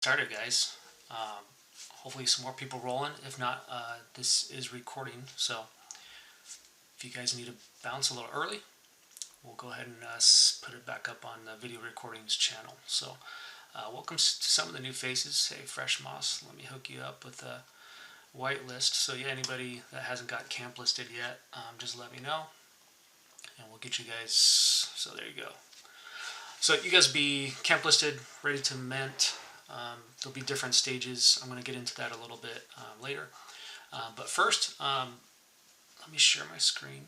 Started, guys. Hopefully some more people rolling. If not, this is recording, so if you guys need to bounce a little early, we'll go ahead and put it back up on the video recordings channel. So welcome to some of the new faces. Hey, Fresh Moss, let me hook you up with a whitelist. So yeah, anybody that hasn't got camp listed yet, just let me know and we'll get you guys. So there you go. So you guys be camp listed, ready to mint. There'll be different stages. I'm going to get into that a little bit later. But first, let me share my screen.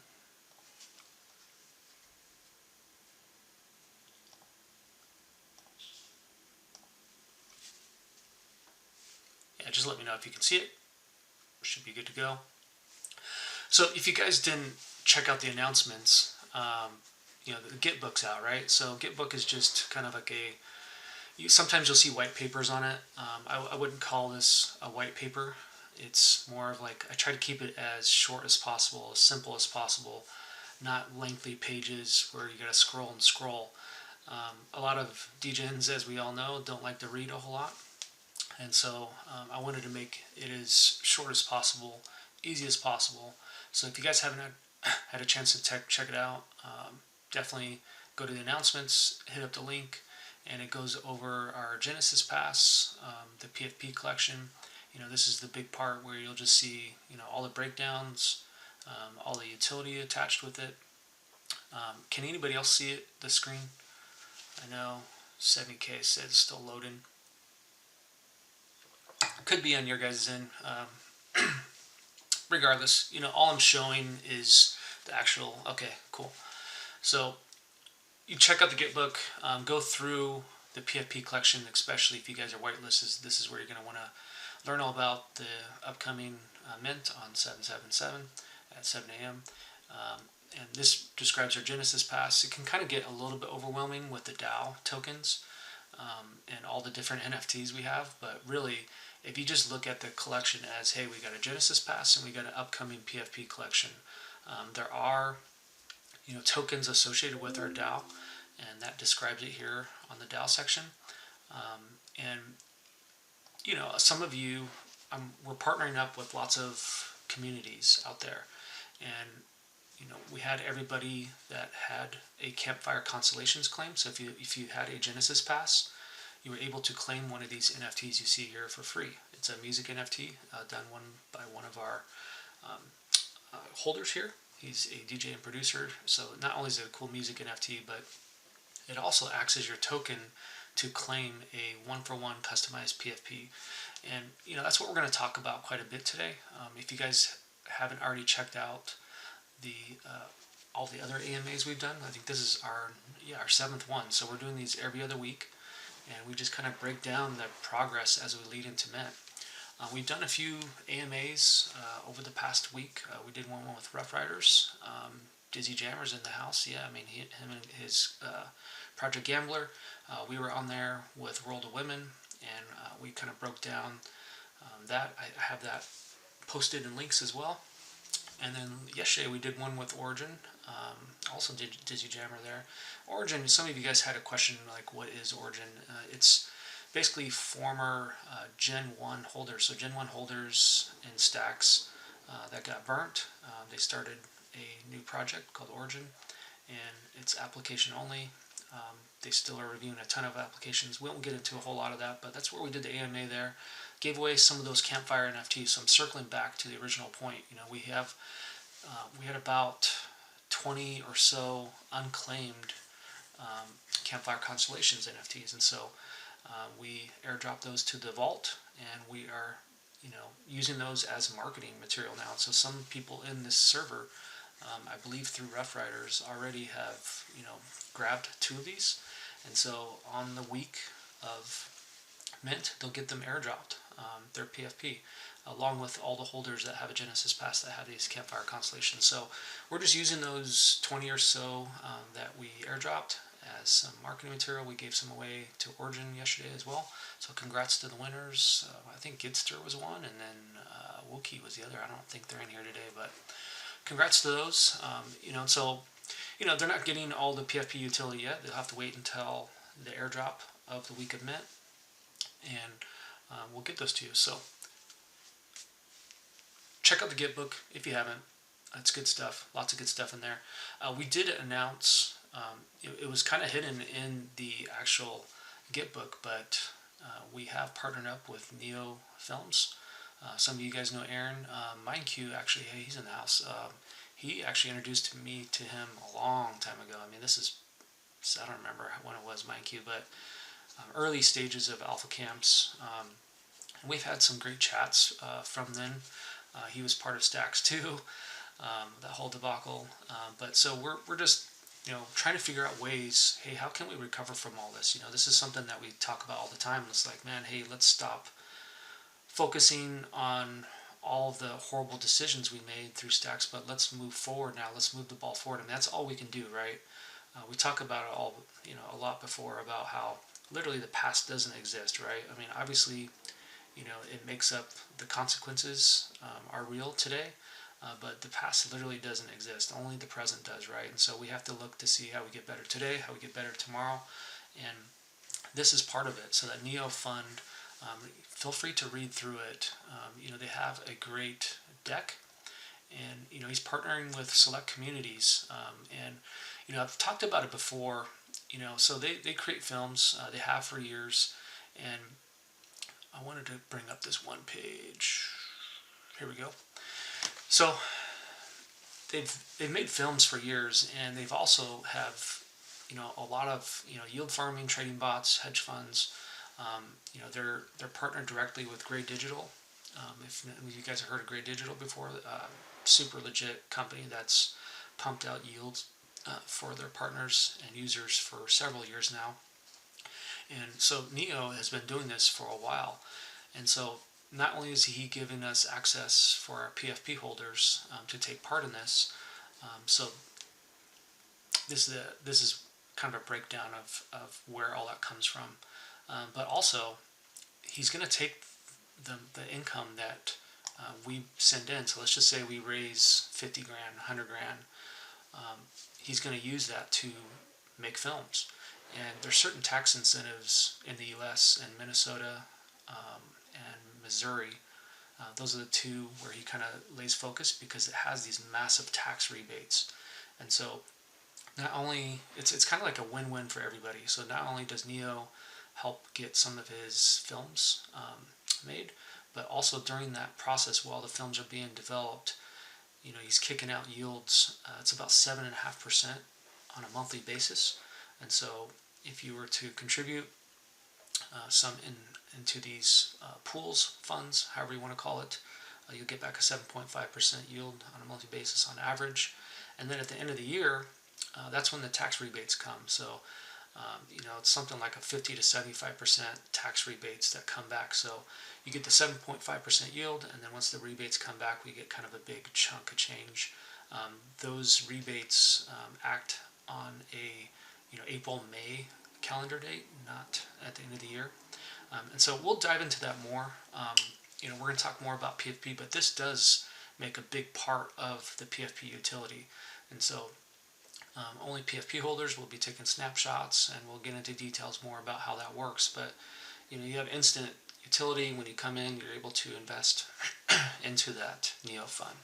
Yeah, just let me know if you can see it. Should be good to go. So if you guys didn't check out the announcements, the GitBook's out, right? So GitBook is just kind of like sometimes you'll see white papers on it. I wouldn't call this a white paper. It's more of like, I try to keep it as short as possible, as simple as possible, not lengthy pages where you gotta scroll and scroll. A lot of DJs, as we all know, don't like to read a whole lot. And so I wanted to make it as short as possible, easy as possible. So if you guys haven't had a chance to check it out, definitely go to the announcements, hit up the link, and it goes over our Genesis Pass, the PFP collection. This is the big part where you'll just see, all the breakdowns, all the utility attached with it. Can anybody else see it, the screen? I know 70K said it's still loading. Could be on your guys' end. Regardless, all I'm showing is the actual, okay, cool. So you check out the GitBook, go through the PFP collection, especially if you guys are whitelisted. This is where you're going to want to learn all about the upcoming mint on 7/7/7 at 7 a.m. And this describes our Genesis Pass. It can kind of get a little bit overwhelming with the DAO tokens and all the different NFTs we have, but really, if you just look at the collection as, hey, we got a Genesis Pass and we got an upcoming PFP collection, there are tokens associated with our DAO, and that describes it here on the DAO section. And some of you, we're partnering up with lots of communities out there, and we had everybody that had a Campfire Constellations claim. So if you had a Genesis Pass, you were able to claim one of these NFTs you see here for free. It's a music NFT done by one of our holders here. He's a DJ and producer, so not only is it a cool music NFT, but it also acts as your token to claim a one-for-one customized PFP. And that's what we're going to talk about quite a bit today. If you guys haven't already checked out all the other AMAs we've done, I think this is our 7th one. So we're doing these every other week, and we just kind of break down the progress as we lead into mint. We've done a few AMAs over the past week. We did one with Rough Riders. Dizzy Jammer's in the house. Yeah, I mean, him and his Project Gambler. We were on there with World of Women, and we kind of broke down that. I have that posted in links as well. And then yesterday we did one with Origin. Also did Dizzy Jammer there. Origin, some of you guys had a question like, what is Origin? It's basically former Gen 1 holders. So Gen 1 holders in stacks that got burnt. They started a new project called Origin, and it's application only. They still are reviewing a ton of applications. We won't get into a whole lot of that, but that's where we did the AMA there. Gave away some of those Campfire NFTs. So I'm circling back to the original point. We had about 20 or so unclaimed Campfire Constellations NFTs, and so we airdrop those to the vault, and we are using those as marketing material now. So some people in this server, I believe through Rough Riders, already have grabbed 2 of these, and so on the week of mint they'll get them airdropped, their PFP, along with all the holders that have a Genesis Pass that have these Campfire Constellations. So we're just using those 20 or so that we airdropped as some marketing material. We gave some away to Origin yesterday as well. So congrats to the winners. I think Gidster was one, and then Wookie was the other. I don't think they're in here today, but congrats to those. So they're not getting all the PFP utility yet. They'll have to wait until the airdrop of the week of mint. and we'll get those to you. So check out the GitBook if you haven't. It's good stuff. Lots of good stuff in there. We did announce, it was kind of hidden in the actual GitBook, but we have partnered up with Neo Films. Some of you guys know Aaron. MindQ, actually, hey, he's in the house. He actually introduced me to him a long time ago. I mean, this is, I don't remember when it was, MindQ, but early stages of Alpha Camps. And we've had some great chats from then. He was part of Stacks too. That whole debacle. But so we're just trying to figure out ways. Hey, how can we recover from all this? This is something that we talk about all the time. It's like, man, hey, let's stop focusing on all of the horrible decisions we made through Stacks, but let's move forward now. Let's move the ball forward, and that's all we can do, right? We talk about it all, a lot before about how literally the past doesn't exist, right? I mean, obviously, it makes up the consequences are real today. But the past literally doesn't exist. Only the present does, right? And so we have to look to see how we get better today, how we get better tomorrow. And this is part of it. So that Neo Fund, feel free to read through it. They have a great deck. And, he's partnering with select communities. And I've talked about it before. So they create films. They have for years. And I wanted to bring up this one page. Here we go. So they've made films for years, and they've also have a lot of yield farming, trading bots, hedge funds. They're partnered directly with Gray Digital. If you guys have heard of Gray Digital before, super legit company that's pumped out yields for their partners and users for several years now. And so Neo has been doing this for a while, and so not only is he giving us access for our PFP holders to take part in this, so this is kind of a breakdown of where all that comes from, but also he's going to take the income that we send in. So let's just say we raise 50 grand, 100 grand. He's going to use that to make films, and there's certain tax incentives in the U.S. and Minnesota and Missouri. Those are the two where he kind of lays focus because it has these massive tax rebates. And so not only, it's kind of like a win-win for everybody. So not only does Neo help get some of his films made, but also during that process while the films are being developed, he's kicking out yields. It's about 7.5% on a monthly basis. And so if you were to contribute some into these pools, funds, however you want to call it, you'll get back a 7.5% yield on a monthly basis on average. And then at the end of the year, that's when the tax rebates come. So, it's something like a 50 to 75% tax rebates that come back. So you get the 7.5% yield, and then once the rebates come back, we get kind of a big chunk of change. Those rebates act on a April-May calendar date, not at the end of the year. And so we'll dive into that more. We're going to talk more about PFP, but this does make a big part of the PFP utility. And so only PFP holders will be taking snapshots, and we'll get into details more about how that works. But you have instant utility. When you come in, you're able to invest into that Neo fund.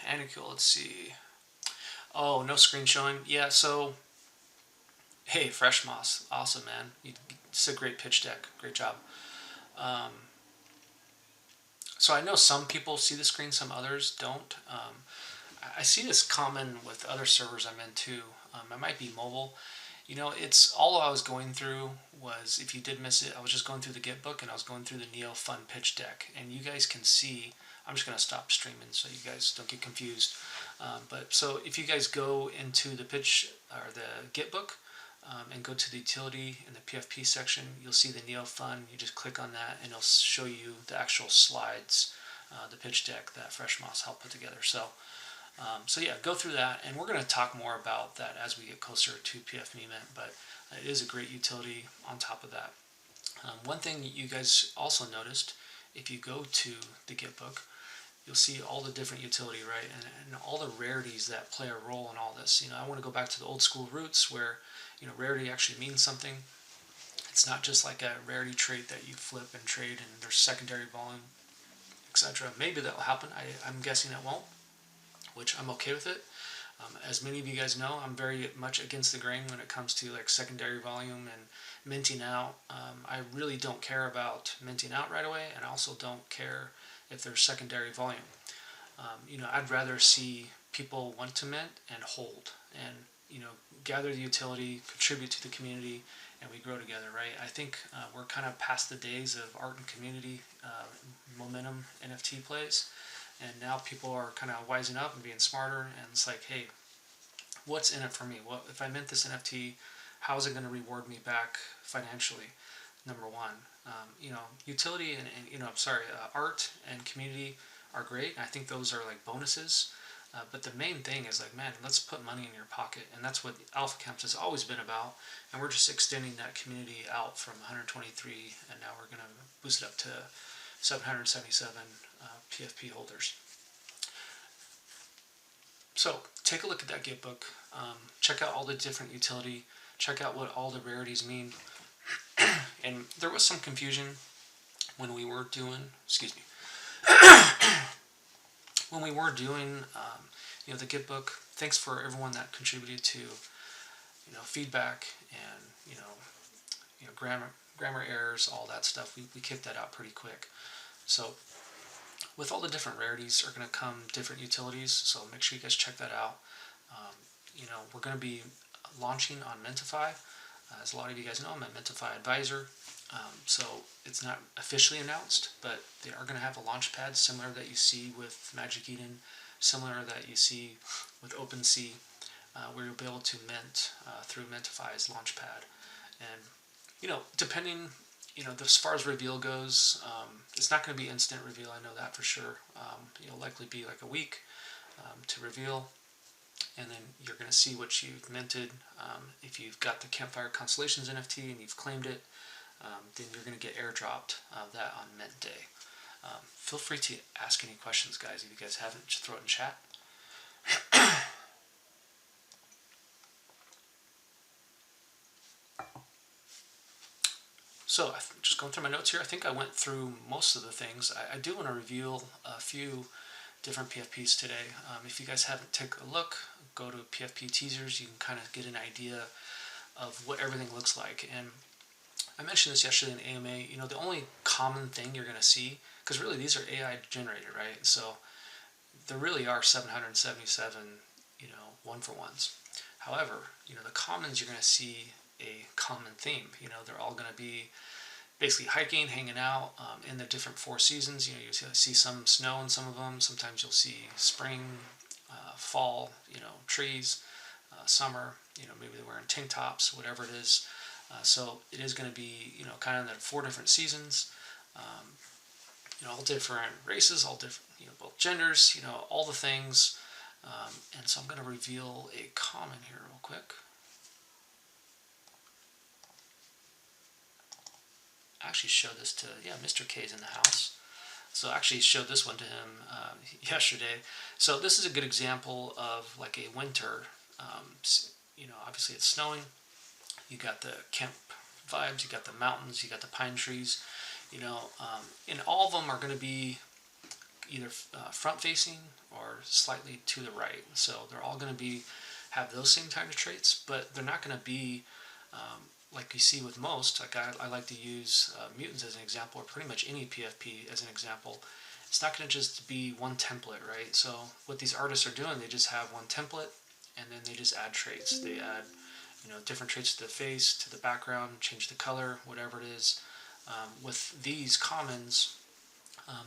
Annicule, let's see. Oh, no screen showing. Yeah, so hey, Fresh Moss, awesome, man. It's a great pitch deck. Great job. So I know some people see the screen, some others don't. I see this common with other servers I'm in too. It might be mobile. It's all I was going through was, if you did miss it, I was just going through the GitBook and I was going through the Neo Fund pitch deck. And you guys can see, I'm just going to stop streaming so you guys don't get confused. But so if you guys go into the pitch or the GitBook and go to the utility in the PFP section, you'll see the Neo Fund. You just click on that and it'll show you the actual slides, the pitch deck that Fresh Moss helped put together. So yeah, go through that, and we're going to talk more about that as we get closer to PFP Mint, but it is a great utility on top of that. One thing you guys also noticed, if you go to the GitBook, you'll see all the different utility, right? And all the rarities that play a role in all this. I want to go back to the old school roots where, rarity actually means something. It's not just like a rarity trait that you flip and trade and there's secondary volume, etc. Maybe that will happen. I'm guessing it won't, which I'm okay with it. As many of you guys know, I'm very much against the grain when it comes to like secondary volume and minting out. I really don't care about minting out right away, and I also don't care if there's secondary volume. I'd rather see people want to mint and hold, and gather the utility, contribute to the community, and we grow together, right? I think we're kind of past the days of art and community momentum NFT plays, and now people are kind of wising up and being smarter, and it's like, hey, what's in it for me? What if I mint this NFT? How is it going to reward me back financially? Number one, utility and art and community are great. I think those are like bonuses. But the main thing is like, man, let's put money in your pocket, and that's what Alpha Camps has always been about. And we're just extending that community out from 123, and now we're going to boost it up to 777 PFP holders. So take a look at that GitBook. Check out all the different utility. Check out what all the rarities mean. And there was some confusion when we were doing, when we were doing, the GitBook. Thanks for everyone that contributed to, feedback and, grammar errors, all that stuff. We kicked that out pretty quick. So with all the different rarities are going to come different utilities. So make sure you guys check that out. We're going to be launching on Mentify. As a lot of you guys know, I'm a Mentify advisor. So it's not officially announced, but they are going to have a launch pad similar that you see with Magic Eden, similar that you see with OpenSea, where you'll be able to mint through Mentify's launch pad. And, depending, as far as reveal goes, it's not going to be instant reveal, I know that for sure. It'll likely be like a week to reveal. And then you're going to see what you've minted. If you've got the Campfire Constellations NFT and you've claimed it, then you're going to get airdropped that on mint day. Feel free to ask any questions, guys. If you guys haven't, just throw it in chat. So, just going through my notes here, I think I went through most of the things. I do want to reveal a few different PFPs today. If you guys haven't taken a look, go to PFP teasers. You can kind of get an idea of what everything looks like. And I mentioned this yesterday in AMA. The only common thing you're going to see, because really these are AI generated, right? So there really are 777, one-for-ones. However, the commons, you're going to see a common theme. They're all going to be basically hiking, hanging out in the different four seasons. You see some snow in some of them. Sometimes you'll see spring, fall, trees, summer. Maybe they're wearing tank tops, whatever it is. So it is going to be, kind of the four different seasons. All different races, all different, both genders. All the things. And so I'm going to reveal a common here real quick. I actually showed this to, Mr. K's in the house. So I actually showed this one to him yesterday. So this is a good example of like a winter. Obviously it's snowing. You got the camp vibes, you got the mountains, you got the pine trees. And all of them are going to be either front facing or slightly to the right. So they're all going to have those same kind of traits, but they're not going to be like you see with most. Like I like to use mutants as an example, or pretty much any PFP as an example. It's not going to just be one template, right? So what these artists are doing, they just have one template, and then they just add traits. They add, different traits to the face, to the background, change the color, whatever it is. With these commons,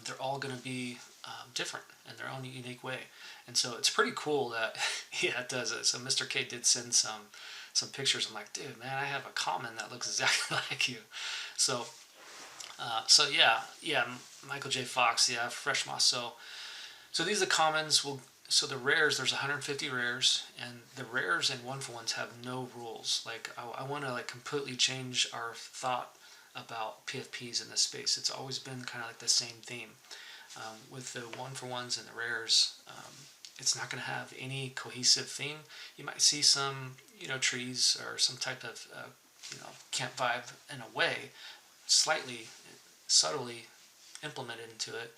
they're all going to be different in their own unique way. And so it's pretty cool that, it does it. So Mr. K did send some pictures. I'm like, dude, man, I have a common that looks exactly like you. So Michael J. Fox, Fresh Moss. So these are the commons. So the rares, there's 150 rares, and the rares and one-for-ones have no rules. Like I want to completely change our thought about PFPs in this space. It's always been kind of like the same theme. With the one-for-ones and the rares, it's not going to have any cohesive theme. You might see some, trees or some type of, camp vibe in a way, slightly, subtly implemented into it,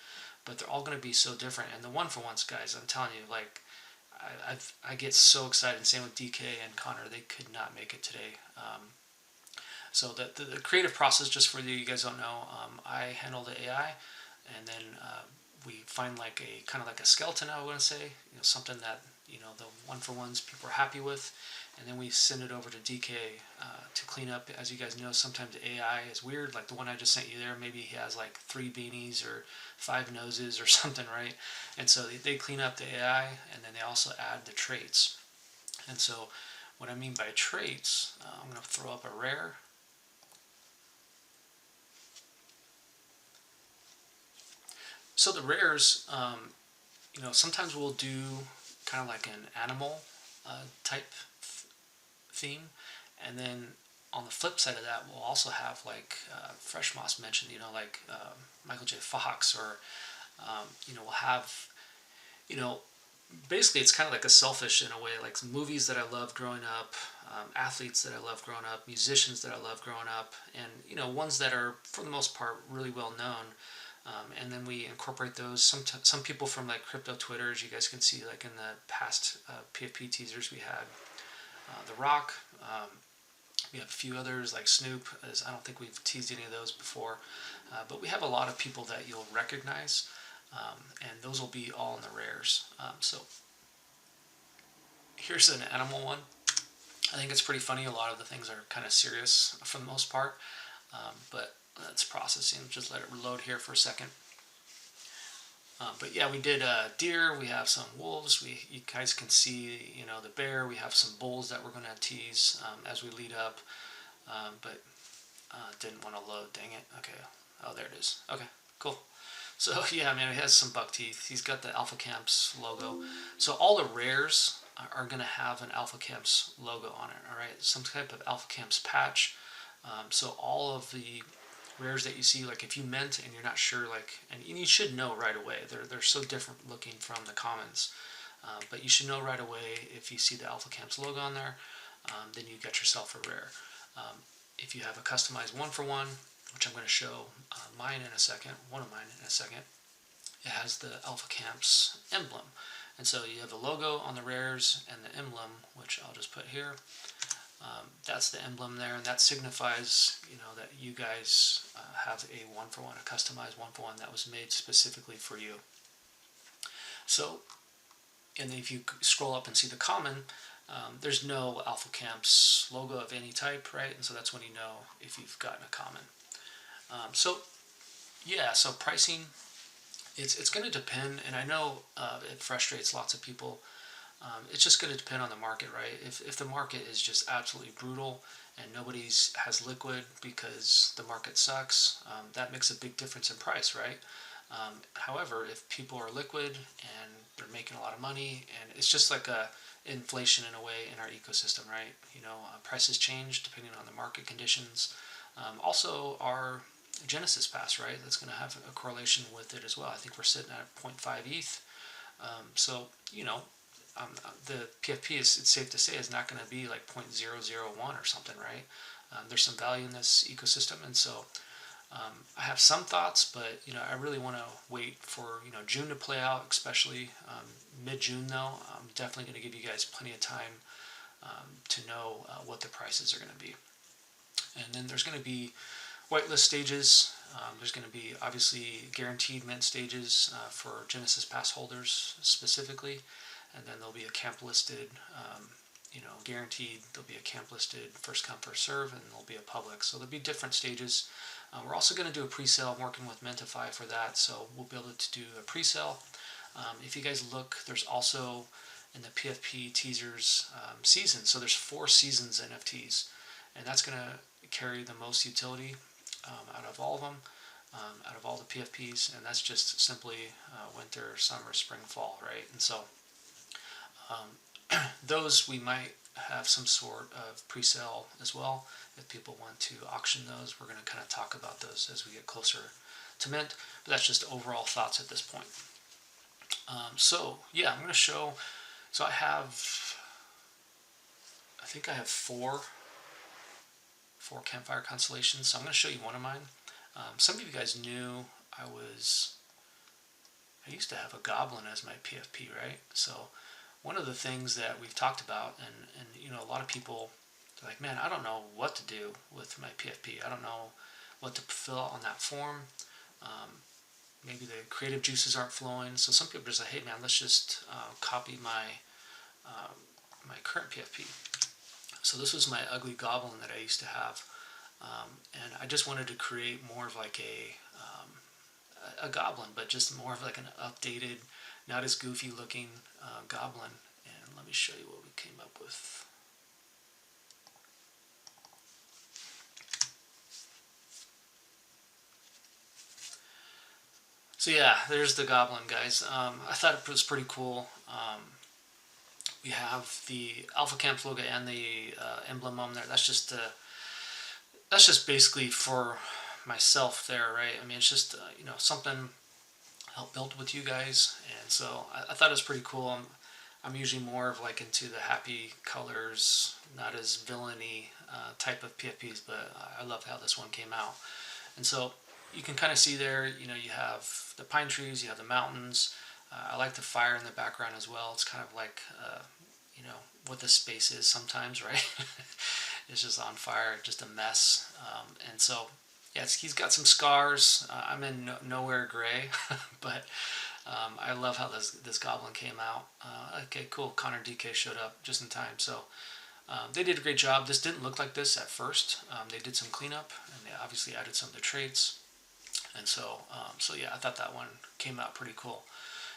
but they're all going to be so different. And the one-for-ones, guys, I'm telling you, like, I get so excited. And same with DK and Connor, they could not make it today. So the creative process, just for you guys don't know, I handle the AI, and then we find like a kind of like a skeleton, I want to say, something that the one-for-ones people are happy with, and then we send it over to DK to clean up. As you guys know, sometimes the AI is weird, like the one I just sent you there. Maybe he has like 3 beanies or 5 noses or something, right? And so they clean up the AI, and then they also add the traits. And so what I mean by traits, I'm going to throw up a rare. So the rares, sometimes we'll do kind of like an animal type theme, and then on the flip side of that, we'll also have like Fresh Moss mentioned, like Michael J. Fox, or we'll have, basically it's kind of like a selfish in a way, like some movies that I loved growing up, athletes that I loved growing up, musicians that I loved growing up, and ones that are for the most part really well known. And then we incorporate those. Some people from like crypto Twitter, as you guys can see, like in the past PFP teasers we had, The Rock. We have a few others like Snoop. I don't think we've teased any of those before, but we have a lot of people that you'll recognize, and those will be all in the rares. So here's an animal one. I think it's pretty funny. A lot of the things are kind of serious for the most part, but that's processing. Just let it load here for a second. But yeah, we did deer. We have some wolves. You guys can see, the bear. We have some bulls that we're going to tease as we lead up. But didn't want to load. Dang it. Okay. Oh, there it is. Okay. Cool. So yeah, man, it has some buck teeth. He's got the Alpha Camps logo. So all the rares are going to have an Alpha Camps logo on it. All right, some type of Alpha Camps patch. So all of the rares that you see, like if you mint and you're not sure, like, and you should know right away. They're so different looking from the commons, but you should know right away if you see the Alpha Camps logo on there. Then you get yourself a rare. If you have a customized one-for-one, which I'm going to show mine in a second, one of mine in a second, it has the Alpha Camps emblem. And so you have the logo on the rares and the emblem, which I'll just put here. That's the emblem there, and that signifies, that you guys have a one-for-one, a customized one-for-one that was made specifically for you. So, and then if you scroll up and see the common, there's no Alpha Camps logo of any type, right? And so that's when you know if you've gotten a common. So pricing, it's going to depend, and I know it frustrates lots of people. It's just going to depend on the market, right? If the market is just absolutely brutal and nobody has liquid because the market sucks, that makes a big difference in price, right? However, if people are liquid and they're making a lot of money, and it's just like a inflation in a way in our ecosystem, right? Prices change depending on the market conditions. Also, our Genesis Pass, right? That's going to have a correlation with it as well. I think we're sitting at 0.5 ETH. So, the PFP, it's safe to say, is not going to be like 0.001 or something, right? There's some value in this ecosystem, and so I have some thoughts, but I really want to wait for June to play out, especially mid-June. Though I'm definitely going to give you guys plenty of time to know what the prices are going to be. And then there's going to be whitelist stages. There's going to be obviously guaranteed mint stages for Genesis Pass holders specifically. And then there'll be a camp listed, guaranteed. There'll be a camp listed first come first serve, and there'll be a public. So there'll be different stages. We're also going to do a pre-sale. I'm working with Mentify for that, so we'll be able to do a pre-sale. If you guys look, there's also in the PFP teasers season. So there's 4 seasons NFTs, and that's going to carry the most utility out of all of them, out of all the PFPs, and that's just simply winter, summer, spring, fall, right? And so those we might have some sort of pre-sale as well. If people want to auction those, we're going to kind of talk about those as we get closer to mint, but that's just overall thoughts at this point. So yeah, I'm going to show, so I think I have four campfire constellations, so I'm going to show you one of mine. Some of you guys knew I used to have a goblin as my PFP, right? So one of the things that we've talked about, and you know, a lot of people are like, man, I don't know what to do with my PFP. I don't know what to fill out on that form. Maybe the creative juices aren't flowing. So some people are just like, hey man, let's just copy my current PFP. So this was my ugly goblin that I used to have. And I just wanted to create more of like a goblin, but just more of like an updated, not as goofy looking goblin. And let me show you what we came up with. So yeah, there's the goblin, guys. I thought it was pretty cool. We have the Alpha Camps logo and the emblem on there. That's just basically for myself there, right? I mean, it's just you know, something I helped build with you guys, and so I thought it was pretty cool. I'm usually more of like into the happy colors, not as villainy type of PFPs, but I love how this one came out. And so you can kind of see there, you know, you have the pine trees, you have the mountains. I like the fire in the background as well. It's kind of like, you know, what the space is sometimes, right? It's just on fire, just a mess. And so, yeah, he's got some scars. I'm in nowhere gray, but I love how this goblin came out. Okay, cool. Connor DK showed up just in time. So they did a great job. This didn't look like this at first. They did some cleanup, and they obviously added some of the traits. And so, so yeah, I thought that one came out pretty cool.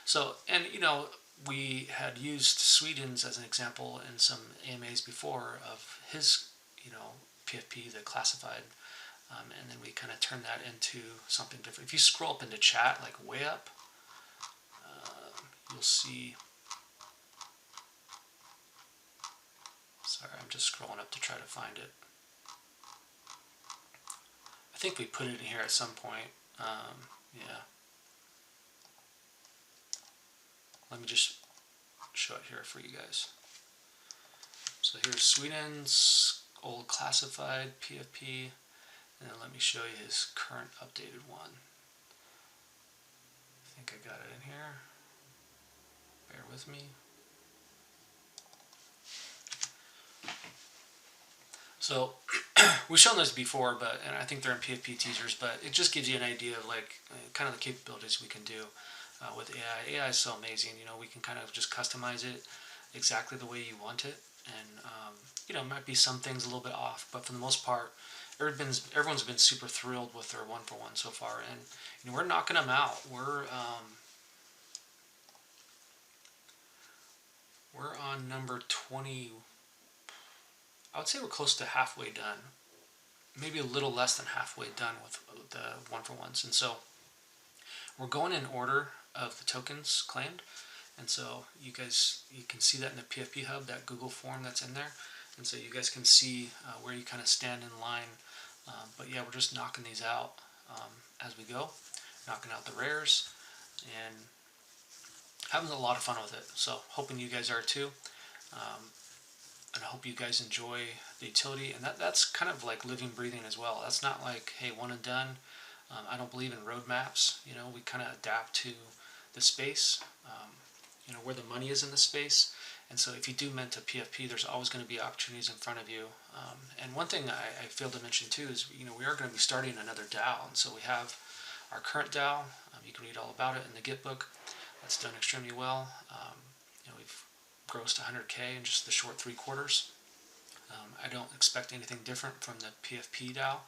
So, and you know, we had used Sweden's as an example in some AMAs before of his, you know, PFP, the classified, and then we kind of turned that into something different. If you scroll up into chat, like way up, you'll see. Sorry, I'm just scrolling up to try to find it. I think we put it in here at some point. Yeah. Let me just show it here for you guys. So here's Sweden's old classified PFP, and then let me show you his current updated one. I think I got it in here. Bear with me. So we've shown this before, and I think they're in PFP teasers, but it just gives you an idea of like kind of the capabilities we can do with AI. AI is so amazing. You know, we can kind of just customize it exactly the way you want it, and you know, might be some things a little bit off, but for the most part, everyone's been super thrilled with their 1-for-1 so far, and you know, we're knocking them out. We're on number 20. I would say we're close to halfway done, maybe a little less than halfway done with the 1-for-1s. And so we're going in order of the tokens claimed. And so you can see that in the PFP hub, that Google form that's in there. And so you guys can see where you kind of stand in line. But yeah, we're just knocking these out as we go, knocking out the rares and having a lot of fun with it. So hoping you guys are too. And I hope you guys enjoy the utility, and that's kind of like living, breathing as well. That's not like, hey, one and done. I don't believe in roadmaps. You know, we kind of adapt to the space, you know, where the money is in the space. And so if you do mint a PFP, there's always going to be opportunities in front of you. And one thing I failed to mention too is, you know, we are going to be starting another DAO. And so we have our current DAO. You can read all about it in the GitBook. That's done extremely well. You know, we've grossed 100K in just the short 3 quarters. I don't expect anything different from the PFP DAO.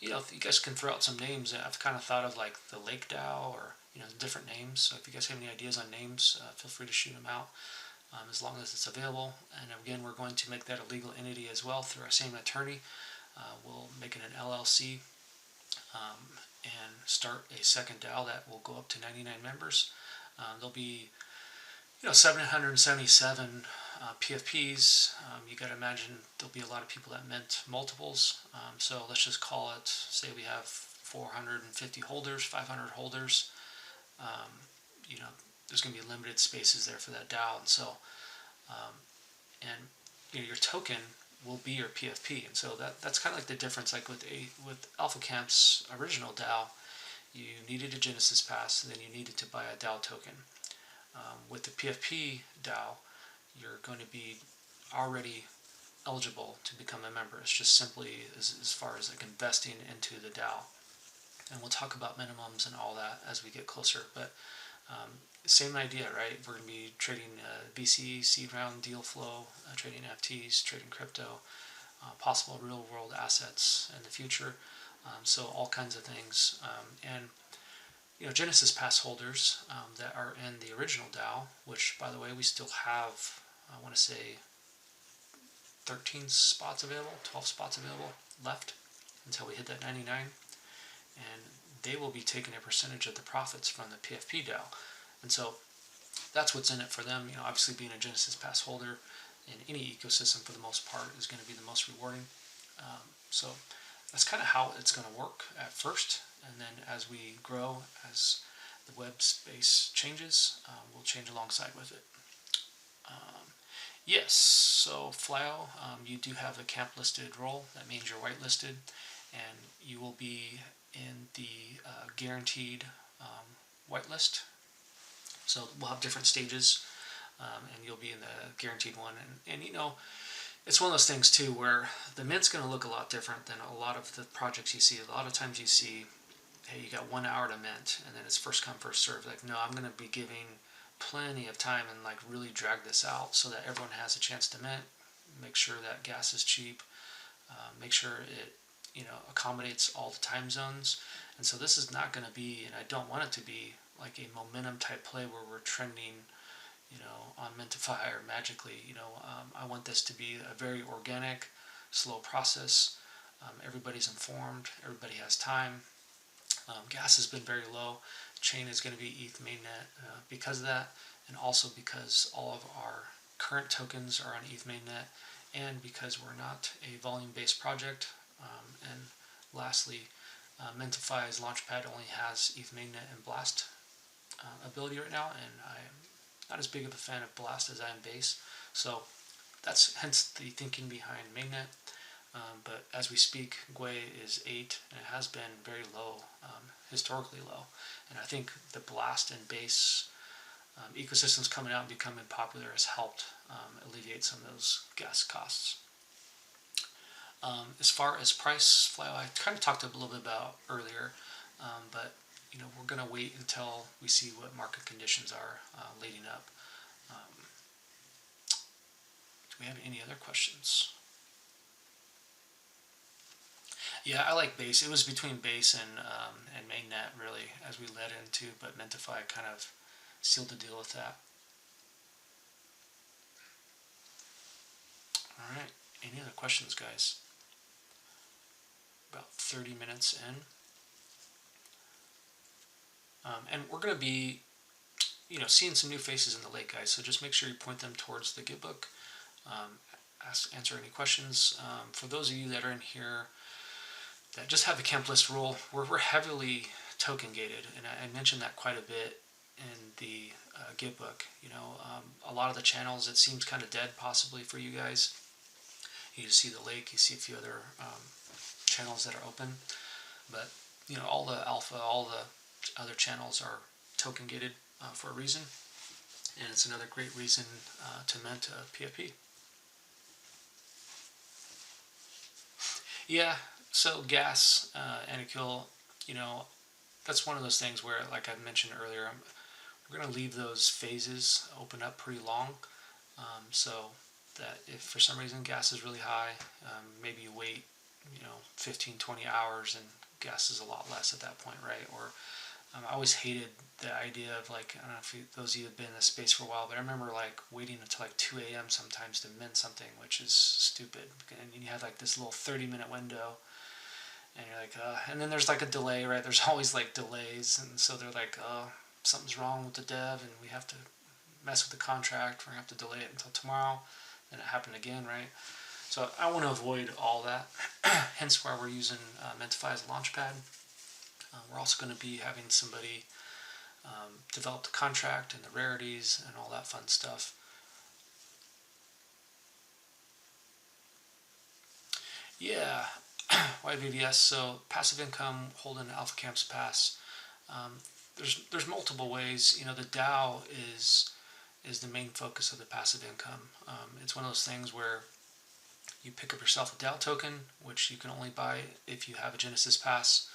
You know, if you guys can throw out some names, I've kind of thought of like the Lake DAO or, you know, different names. So if you guys have any ideas on names, feel free to shoot them out as long as it's available. And again, we're going to make that a legal entity as well through our same attorney. We'll make it an LLC and start a second DAO that will go up to 99 members. There'll be, you know, 777 PFPs. You got to imagine there'll be a lot of people that mint multiples. So let's just call it, say we have 450 holders, 500 holders. You know, there's going to be limited spaces there for that DAO, and so and you know, your token will be your PFP, and so that's kind of like the difference. Like with Alpha Camp's original DAO, you needed a Genesis pass, and then you needed to buy a DAO token. With the PFP DAO, you're going to be already eligible to become a member. It's just simply as far as like investing into the DAO, and we'll talk about minimums and all that as we get closer. But same idea, right? We're going to be trading VC, seed round, deal flow, trading NFTs, trading crypto, possible real world assets in the future. So all kinds of things. And you know, Genesis Pass holders that are in the original DAO, which by the way we still have, I want to say 13 spots available, 12 spots available left until we hit that 99, and they will be taking a percentage of the profits from the PFP DAO. And so that's what's in it for them. You know, obviously being a Genesis Pass holder in any ecosystem for the most part is going to be the most rewarding. So that's kind of how it's going to work at first, and then as we grow, as the web space changes, we'll change alongside with it. Yes, so Flyo, you do have a camp listed role. That means you're whitelisted, and you will be in the guaranteed whitelist. So we'll have different stages, and you'll be in the guaranteed one. And you know, it's one of those things too where the mint's going to look a lot different than a lot of the projects you see. A lot of times you see, hey, you got 1 hour to mint, and then it's first come, first serve. Like, no, I'm going to be giving plenty of time and like really drag this out so that everyone has a chance to mint. Make sure that gas is cheap. Make sure it, you know, accommodates all the time zones. And so this is not going to be, and I don't want it to be, like a momentum type play where we're trending, you know, on Mintify or magically. You know, I want this to be a very organic, slow process. Everybody's informed. Everybody has time. Gas has been very low. Chain is going to be ETH mainnet because of that, and also because all of our current tokens are on ETH mainnet, and because we're not a volume-based project. And lastly, Mintify's Launchpad only has ETH mainnet and Blast ability right now, and I'm not as big of a fan of Blast as I am Base. So that's hence the thinking behind mainnet. But as we speak, Gwei is 8, and it has been very low, historically low. And I think the Blast and Base ecosystems coming out and becoming popular has helped alleviate some of those gas costs. As far as price, Flyo, I kind of talked a little bit about earlier, but you know, we're going to wait until we see what market conditions are leading up. Do we have any other questions? Yeah, I like Base. It was between Base and mainnet really as we led into, but Mintify kind of sealed the deal with that. All right. Any other questions, guys? About 30 minutes in. And we're going to be, you know, seeing some new faces in the lake, guys. So just make sure you point them towards the GitBook. Answer any questions. For those of you that are in here that just have the camp list rule, we're heavily token gated, and I mentioned that quite a bit in the GitBook. You know, a lot of the channels, it seems kind of dead possibly for you guys. You see the lake, you see a few other channels that are open, but you know, all the alpha, all the other channels are token gated for a reason, and it's another great reason to mint a PFP. Yeah, so gas, Anakil, you know, that's one of those things where, like I mentioned earlier, we're going to leave those phases open up pretty long, so that if for some reason gas is really high, maybe you wait, you know, 15-20 hours and gas is a lot less at that point, right? Or I always hated the idea of, like, I don't know if those of you have been in this space for a while, but I remember like waiting until like 2 a.m. sometimes to mint something, which is stupid. And you have like this little 30-minute window, and you're like, and then there's like a delay, right? There's always like delays, and so they're like, something's wrong with the dev, and we have to mess with the contract. We're gonna have to delay it until tomorrow. Then it happened again, right? So I want to avoid all that. Hence why we're using Mintify as a launchpad. We're also going to be having somebody develop the contract and the rarities and all that fun stuff. Yeah, YVVS. So passive income, holding Alpha Camps Pass. There's multiple ways. The DAO is the main focus of the passive income. It's one of those things where you pick up yourself a DAO token, which you can only buy if you have a Genesis Pass.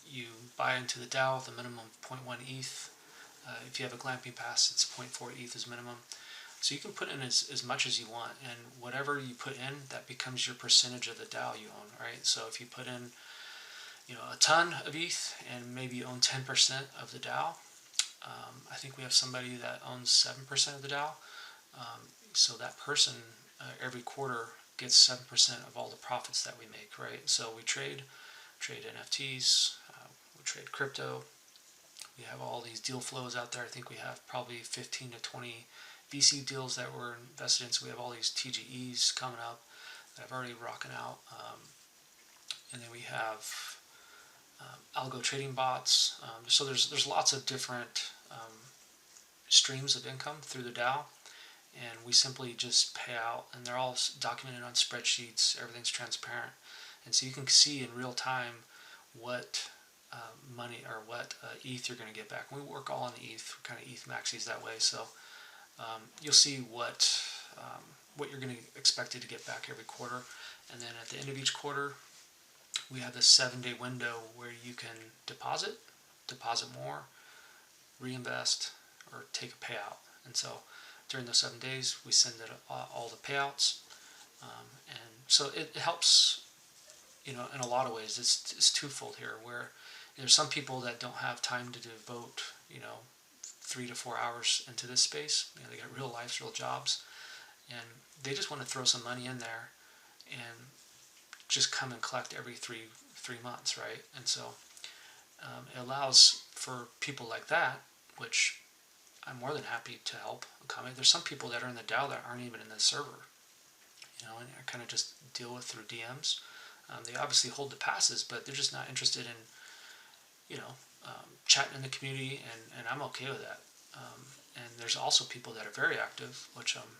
You buy into the DAO with a minimum of 0.1 ETH. If you have a glamping pass, it's 0.4 ETH is minimum. So you can put in as much as you want, and whatever you put in, that becomes your percentage of the DAO you own, right? So if you put in, a ton of ETH and maybe you own 10% of the DAO, I think we have somebody that owns 7% of the DAO. So that person every quarter gets 7% of all the profits that we make, right? So we trade NFTs, we trade crypto. We have all these deal flows out there. I think we have probably 15 to 20 VC deals that we're invested in. So we have all these TGEs coming up that I've already rocking out. And then we have algo trading bots. So there's lots of different streams of income through the DAO. And we simply just pay out, and they're all documented on spreadsheets. Everything's transparent. And so you can see in real time what money or what ETH you're going to get back. We work all on the ETH, kind of ETH maxis that way. So you'll see what you're going to expected to get back every quarter. And then at the end of each quarter, we have this 7-day window where you can deposit more, reinvest, or take a payout. And so during those 7 days, we send it all the payouts. And so it helps, in a lot of ways. It's twofold here, where there's some people that don't have time to devote, 3 to 4 hours into this space. They got real lives, real jobs, and they just want to throw some money in there and just come and collect every three months, right? And so it allows for people like that, which I'm more than happy to help accommodate. There's some people that are in the DAO that aren't even in the server, and I kind of just deal with through DMs. They obviously hold the passes, but they're just not interested in, chatting in the community, and I'm okay with that. And there's also people that are very active, which I'm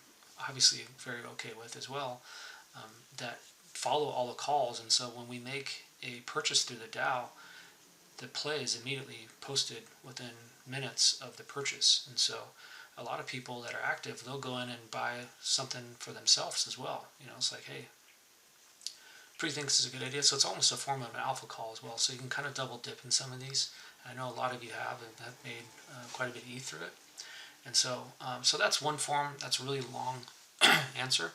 obviously very okay with as well, that follow all the calls. And so when we make a purchase through the DAO, the play is immediately posted within minutes of the purchase. And so a lot of people that are active, they'll go in and buy something for themselves as well. It's like, hey, Pretty thinks is a good idea. So it's almost a form of an alpha call as well. So you can kind of double dip in some of these. I know a lot of you have and have made quite a bit of ETH through it. And so that's one form. That's a really long answer,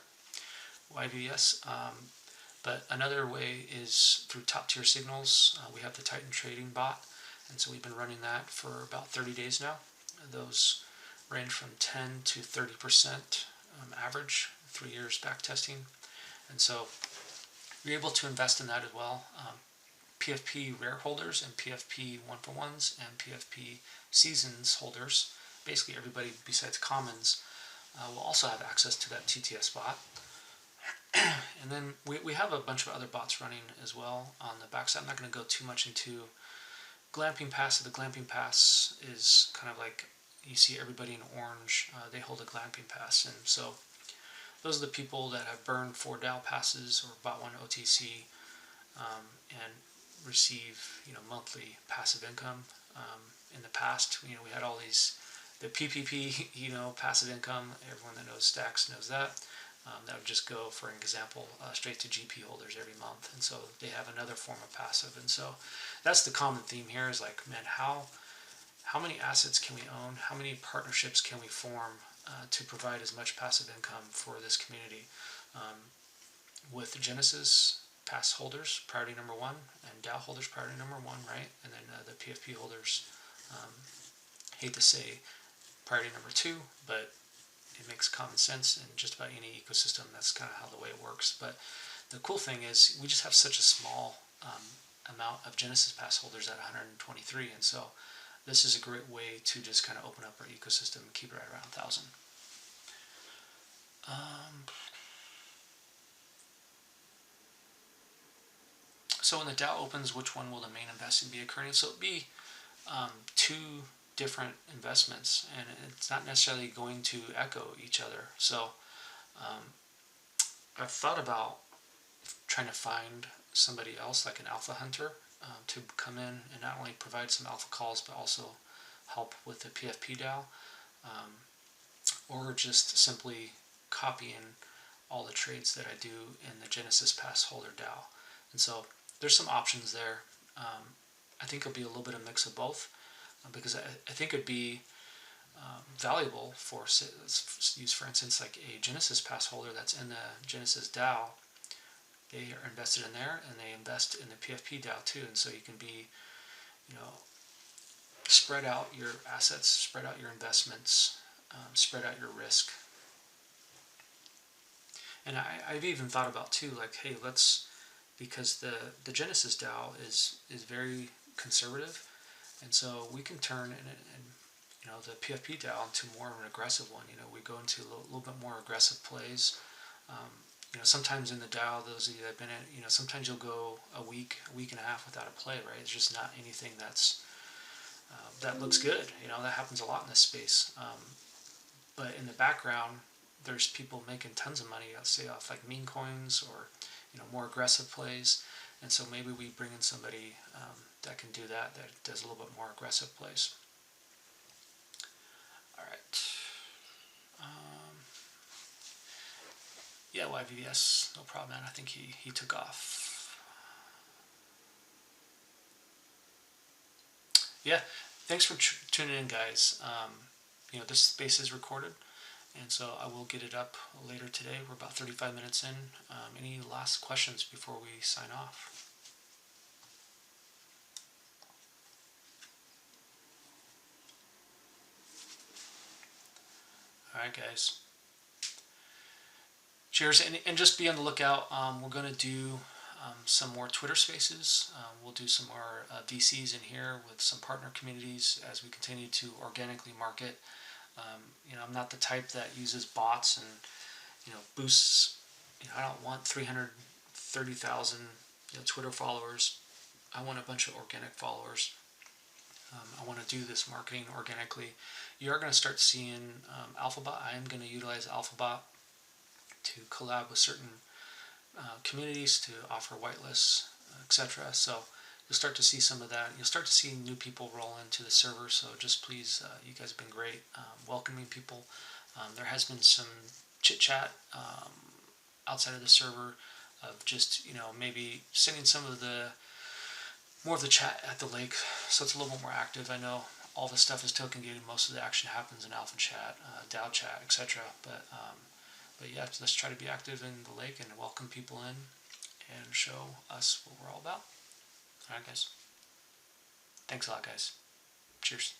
YVS. But another way is through top tier signals. We have the Titan trading bot. And so we've been running that for about 30 days now. Those range from 10 to 30% average, 3 years back testing. And so you're able to invest in that as well. PFP rare holders and PFP 1-for-1s and PFP seasons holders, basically everybody besides commons, will also have access to that TTS bot. And then we have a bunch of other bots running as well on the backside. I'm not going to go too much into glamping pass. The glamping pass is kind of like you see everybody in orange. They hold a glamping pass, and so those are the people that have burned 4 DAO passes or bought one OTC and receive monthly passive income. In the past, we had all these the PPP passive income. Everyone that knows Stacks knows that. That would just go, for an example, straight to GP holders every month, and so they have another form of passive. And so that's the common theme here is like, man, how many assets can we own? How many partnerships can we form to provide as much passive income for this community? With Genesis pass holders, priority number 1, and DAO holders, priority number 1, right? And then the PFP holders, hate to say priority number 2, but it makes common sense in just about any ecosystem. That's kind of how the way it works. But the cool thing is we just have such a small amount of Genesis pass holders at 123, and so this is a great way to just kind of open up our ecosystem and keep it right around 1,000. So when the DAO opens, which one will the main investing be occurring? So it'll be two different investments, and it's not necessarily going to echo each other. So I've thought about trying to find somebody else, like an alpha hunter, to come in and not only provide some alpha calls, but also help with the PFP DAO, or just simply copying all the trades that I do in the Genesis Pass holder DAO. And so there's some options there. I think it'll be a little bit of mix of both, because I think it'd be valuable for, let's use for instance like a Genesis Pass holder that's in the Genesis DAO. They are invested in there, and they invest in the PFP DAO too, and so you can be, spread out your assets, spread out your investments, spread out your risk. And I've even thought about too, like, hey, because the Genesis DAO is very conservative, and so we can turn the PFP DAO into more of an aggressive one. We go into a little bit more aggressive plays. Sometimes in the DAO, those of you that have been in, sometimes you'll go a week and a half without a play, right? It's just not anything that looks good. That happens a lot in this space. But in the background, there's people making tons of money, let's say off like meme coins or more aggressive plays. And so maybe we bring in somebody that can do that does a little bit more aggressive plays. All right. Yeah, YVS, no problem, man. I think he took off. Yeah, thanks for tuning in, guys. This space is recorded, and so I will get it up later today. We're about 35 minutes in. Any last questions before we sign off? All right, guys. Cheers, and just be on the lookout. We're going to do some more Twitter spaces. We'll do some more VCs in here with some partner communities as we continue to organically market. I'm not the type that uses bots and boosts. I don't want 330,000 Twitter followers. I want a bunch of organic followers. I want to do this marketing organically. You are going to start seeing Alphabot. I am going to utilize Alphabot to collab with certain communities to offer whitelists, etc. So you'll start to see some of that. You'll start to see new people roll into the server. So just please, you guys have been great welcoming people. There has been some chit chat outside of the server of just maybe sending some of the more of the chat at the lake, so it's a little bit more active. I know all the stuff is token gated. Most of the action happens in Alpha Chat, DAO Chat, etc. But yeah, let's try to be active in the lake and welcome people in and show us what we're all about. All right, guys. Thanks a lot, guys. Cheers.